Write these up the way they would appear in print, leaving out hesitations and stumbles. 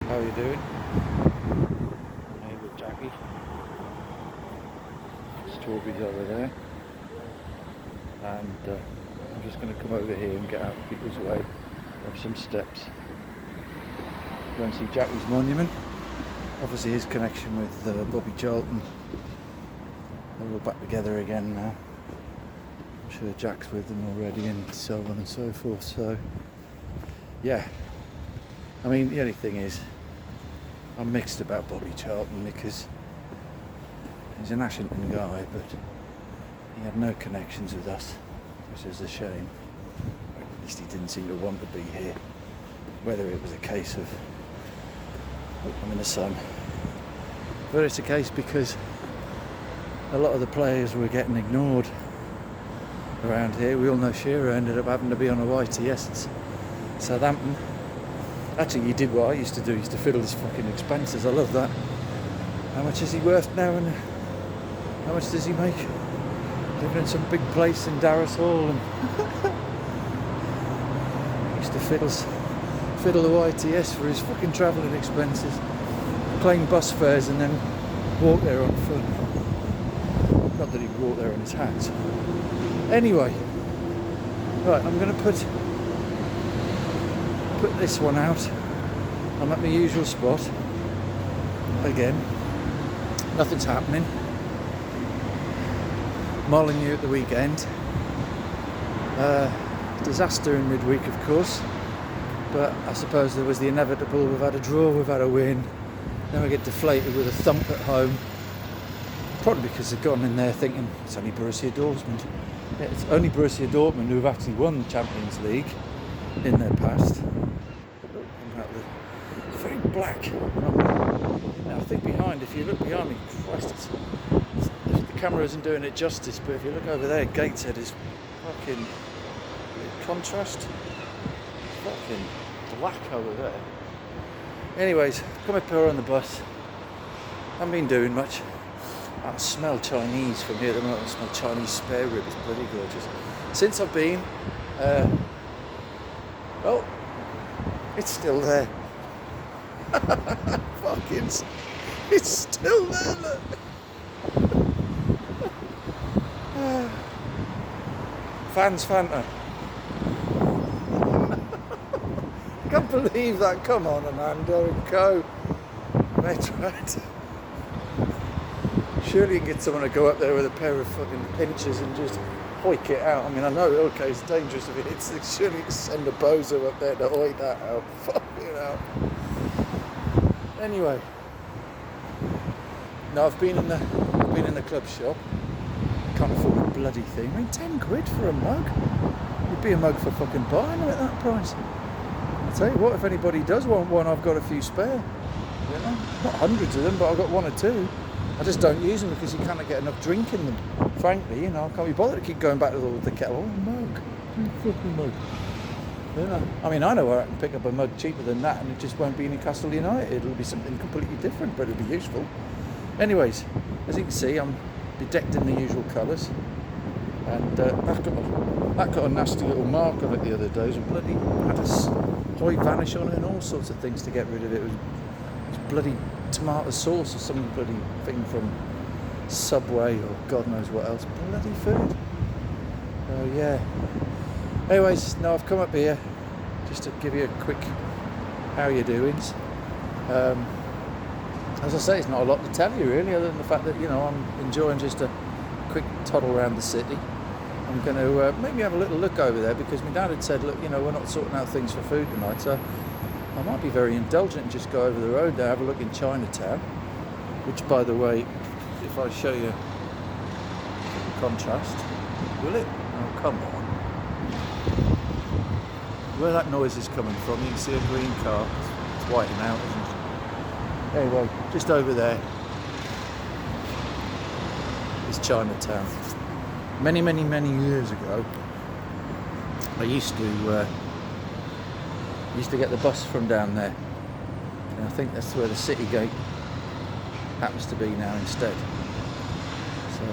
How you doing? Hey, with Jackie. Strawberries over there. And I'm just going to come over here and get out of people's way. Have some steps. Go and see Jackie's monument. Obviously his connection with Bobby Charlton. They're all back together again now. I'm sure Jack's with them already and so on and so forth. So, yeah. I mean, the only thing is, I'm mixed about Bobby Charlton because he's an Ashington guy, but he had no connections with us, which is a shame. At least he didn't seem to want to be here. Whether it was a case of, I'm in the sun, but it's a case because a lot of the players were getting ignored around here. We all know Shearer ended up having to be on a YTS at Southampton. Actually, he did what I used to do. He used to fiddle his fucking expenses. I love that. How much is he worth now and how much does he make? Living in some big place in Darras Hall and used to fiddle the YTS for his fucking travelling expenses, claim bus fares and then walk there on foot. Not that he'd walk there on his hands. Anyway, right, I'm going to put this one out. I'm at my usual spot again. Nothing's happening. Molyneux at the weekend. Disaster in midweek, of course, but I suppose there was the inevitable. We've had a draw, we've had a win, then we get deflated with a thump at home, probably because they've gone in there thinking it's only Borussia Dortmund. Yeah, it's only Borussia Dortmund who have actually won the Champions League in their past. It's very black. I think behind, if you look behind me, Christ, the camera isn't doing it justice, but if you look over there, Gateshead is fucking contrast. Fucking black over there. Anyways, come up here on the bus. Haven't been doing much. I smell Chinese from here at the moment. I smell Chinese spare rib. It's bloody gorgeous. Since I've been, oh, it's still there. Fucking, it's still there. Look. Fans Fanta. Can't believe that. Come on, Amanda, and go. That's right. Surely you can get someone to go up there with a pair of fucking pinchers and just hoik it out. I mean, I know, okay, it's dangerous if it hits. Surely you can send a bozo up there to hoik that out. Fucking hell. Anyway, no, I've been in the club shop. Can't afford a bloody thing. I mean, 10 quid for a mug. You'd be a mug for fucking buying them at that price. I'll tell you what, if anybody does want one, I've got a few spare. You know, not hundreds of them, but I've got one or two. I just don't use them because you can't get enough drink in them. Frankly, you know, I can't be bothered to keep going back to the kettle. Oh, mug. Fucking mug. You know, I mean, I know where I can pick up a mug cheaper than that and it just won't be Newcastle United. It'll be something completely different, but it'll be useful. Anyways, as you can see, I'm bedecked in the usual colours. And that got a nasty little mark of it the other day. It was bloody, had a white vanish on it and all sorts of things to get rid of it. It was bloody tomato sauce or some bloody thing from Subway or God knows what else. Bloody food. Oh yeah. Anyways, now I've come up here just to give you a quick how you doings. As I say, it's not a lot to tell you really, other than the fact that, you know, I'm enjoying just a quick toddle around the city. I'm going to maybe have a little look over there because my dad had said, look, you know, we're not sorting out things for food tonight, so I might be very indulgent and just go over the road there, have a look in Chinatown, which, by the way, if I show you the contrast, will it? Oh, come on. Where that noise is coming from, you can see a green car. It's whiting out, isn't it? Anyway, just over there is Chinatown. Many, many, many years ago, I used to get the bus from down there, and I think that's where the City Gate happens to be now instead. So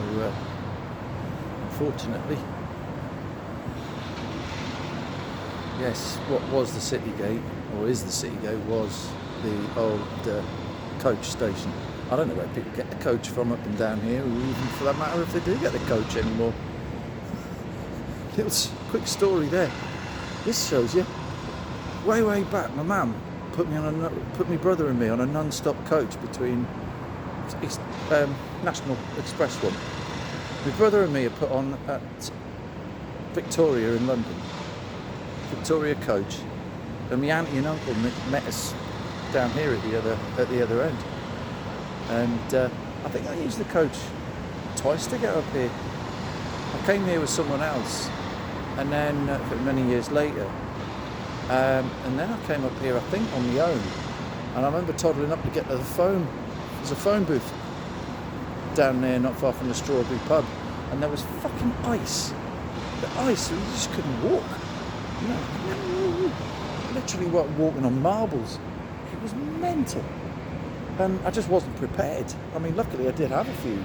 unfortunately, yes, what was the City Gate, or is the City Gate, was the old coach station. I don't know where people get the coach from up and down here, or even for that matter if they do get the coach anymore. Little quick story there. This shows you. Way back, my mum put my brother and me on a non-stop coach between National Express one. My brother and me are put on at Victoria in London, Victoria coach, and my auntie and uncle met us down here at the other end. And I think I used the coach twice to get up here. I came here with someone else, and then many years later, and then I came up here I think on my own. And I remember toddling up to get to the phone. There's a phone booth down there, not far from the Strawberry Pub, and there was fucking ice. The ice, you just couldn't walk. You know, literally walking on marbles. It was mental. And I just wasn't prepared. I mean, luckily I did have a few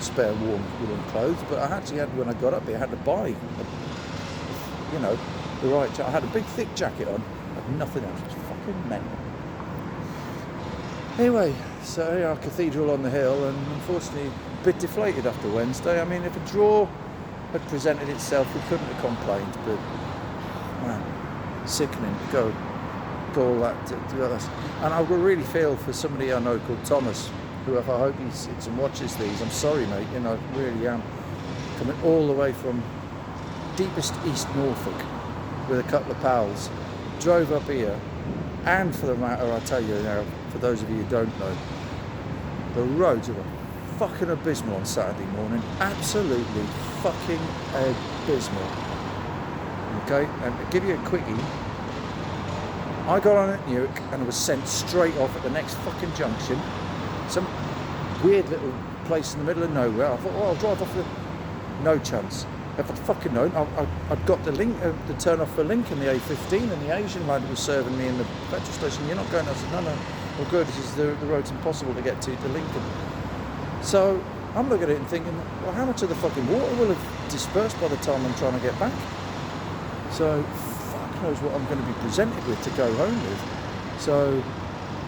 spare warm woolen clothes, but I actually had, when I got up here, I had to buy, you know, the right. I had a big thick jacket on, but nothing else. It was fucking mental. Anyway, so our cathedral on the hill, and unfortunately a bit deflated after Wednesday. I mean, if a draw had presented itself, we couldn't have complained, but man, sickening to go all that to do that. And I really feel for somebody I know called Thomas, who, if I hope he sits and watches these, I'm sorry mate, you know, I really am, coming all the way from deepest East Norfolk with a couple of pals, drove up here, and for the matter, I tell you now, for those of you who don't know, the roads are fucking abysmal on Saturday morning, absolutely fucking abysmal. Okay, and to give you a quickie, I got on at Newark and I was sent straight off at the next fucking junction, some weird little place in the middle of nowhere. I thought, oh, I'll drive off the... No chance. If I'd fucking known, I'd got the link, the turn off for Lincoln, the A15, and the Asian lad was serving me in the petrol station. You're not going? I said, no, well good, this is the road's impossible to get to Lincoln. So I'm looking at it and thinking, well, how much of the fucking water will have dispersed by the time I'm trying to get back? So fuck knows what I'm going to be presented with to go home with. So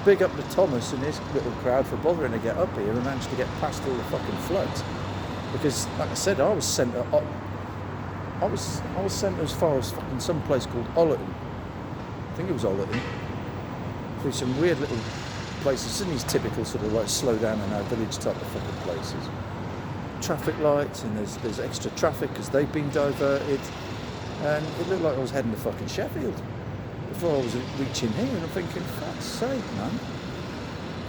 big up to Thomas and his little crowd for bothering to get up here and managed to get past all the fucking floods. Because, like I said, I was sent as far as fucking some place called Ollerton. I think it was Ollerton. Through some weird little places, in these typical sort of like slow down in our village type of fucking places. Traffic lights, and there's extra traffic because they've been diverted. And it looked like I was heading to fucking Sheffield before I was reaching here, and I'm thinking, fuck's sake, man.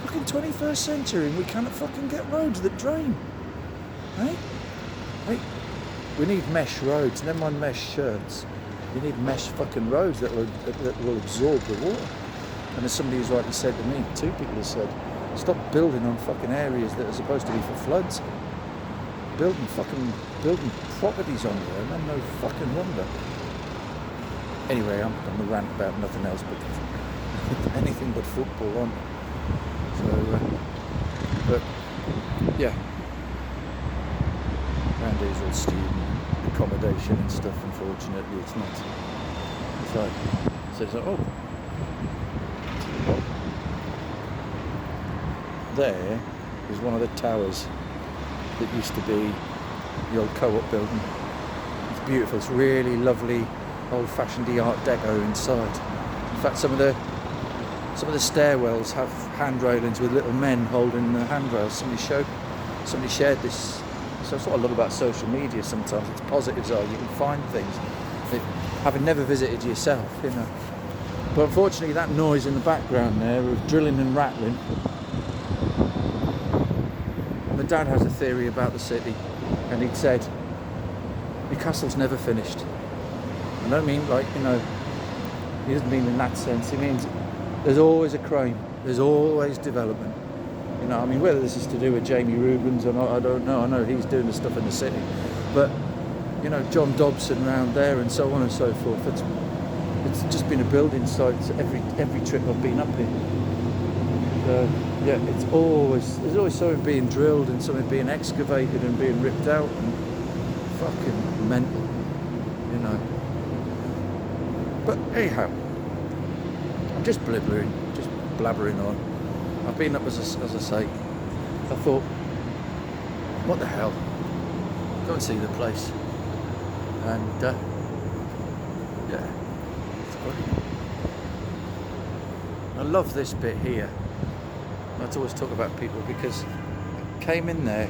Fucking 21st century, and we cannot fucking get roads that drain. Hey? We need mesh roads, never mind mesh shirts. We need mesh fucking roads that will absorb the water. And as somebody who's rightly said to me, two people have said, stop building on fucking areas that are supposed to be for floods. Building properties on there, and then no fucking wonder. Anyway, I'm on the rant about nothing else but anything but football on. So, but yeah. Around here is all student accommodation and stuff, unfortunately it's not. So it's like, oh. There is one of the towers that used to be the old co-op building. It's beautiful, it's really lovely, old-fashioned Art Deco inside. In fact, some of the stairwells have hand railings with little men holding the handrails. Somebody shared this. So that's what I love about social media sometimes. Its positives are you can find things that, having never visited yourself, you know. But unfortunately that noise in the background there of drilling and rattling. My dad has a theory about the city, and he'd said, Newcastle's never finished. I don't mean like, you know, he doesn't mean in that sense. He means there's always a crime, there's always development. You know, I mean, whether this is to do with Jamie Rubens or not, I don't know. I know he's doing the stuff in the city. But, you know, John Dobson around there and so on and so forth. It's just been a building site every trip I've been up here. So, yeah, there's always something being drilled and something being excavated and being ripped out and fucking mental, you know. But anyhow, I'm just blibbering, just blabbering on. I've been up, as I say. I thought, what the hell? Go and see the place. And yeah, it's great. I love this bit here. I always talk about people because I came in there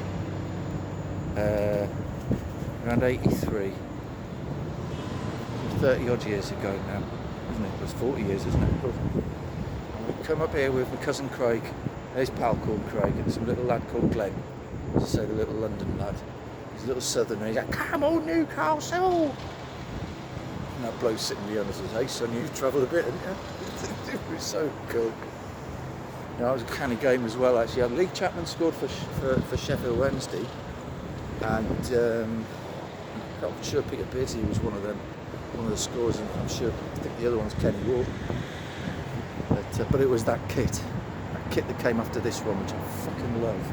around 83, 30 odd years ago now, isn't it? It was 40 years, isn't it? I come up here with my cousin Craig, his pal called Craig, and some little lad called Glenn, as I say, the little London lad. He's a little southerner. He's like, "Come on, Newcastle!" And that bloke sitting behind us says, "Hey son, you've travelled a bit, haven't you?" It was so cool. It was a canny game as well, actually. Lee Chapman scored for Sheffield Wednesday, and I'm sure Peter Beattie was one of the scorers, and I think the other one's Kenny Ward. But it was that kit that came after this one, which I fucking love.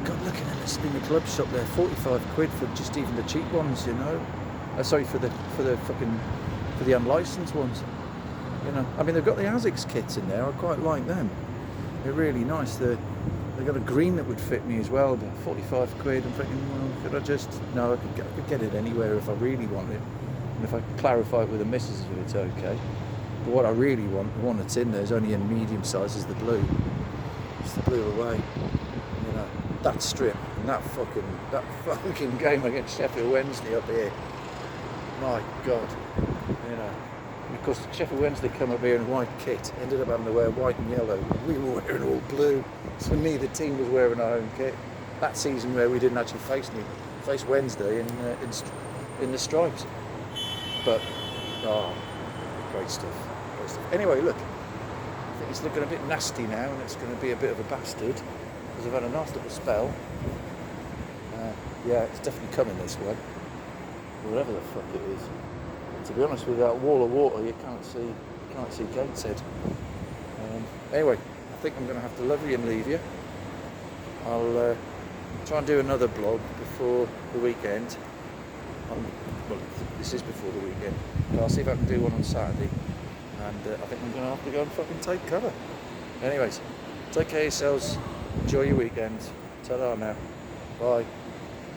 God, looking at this in the club shop there, 45 quid for just even the cheap ones, you know. Sorry, for the unlicensed ones. You know, I mean, they've got the ASICS kits in there. I quite like them. They're really nice. They've got a green that would fit me as well, but 45 quid. I'm thinking, well, could I just... No, I could get it anywhere if I really want it. And if I clarify it with the missus, if it's okay. But what I really want, the one that's in there is only in medium size, is the blue. It's the blue away. You know, that strip and that fucking game against Sheffield Wednesday up here. My God. You know. Of course, Sheffield Wednesday come up here in white kit, ended up having to wear white and yellow. We were wearing all blue, so neither team was wearing our own kit. That season where we didn't actually face Wednesday in the stripes. But, great stuff. Anyway, look, I think it's looking a bit nasty now, and it's going to be a bit of a bastard, because I've had a nice little spell. Yeah, it's definitely coming this way, wherever the fuck it is. To be honest, with that wall of water, you can't see Gateshead. Anyway, I think I'm going to have to love you and leave you. I'll try and do another blog before the weekend. Well, this is before the weekend, but I'll see if I can do one on Saturday. And I think I'm going to have to go and fucking take cover. Anyways, take care of yourselves. Enjoy your weekend. Ta-da now. Bye.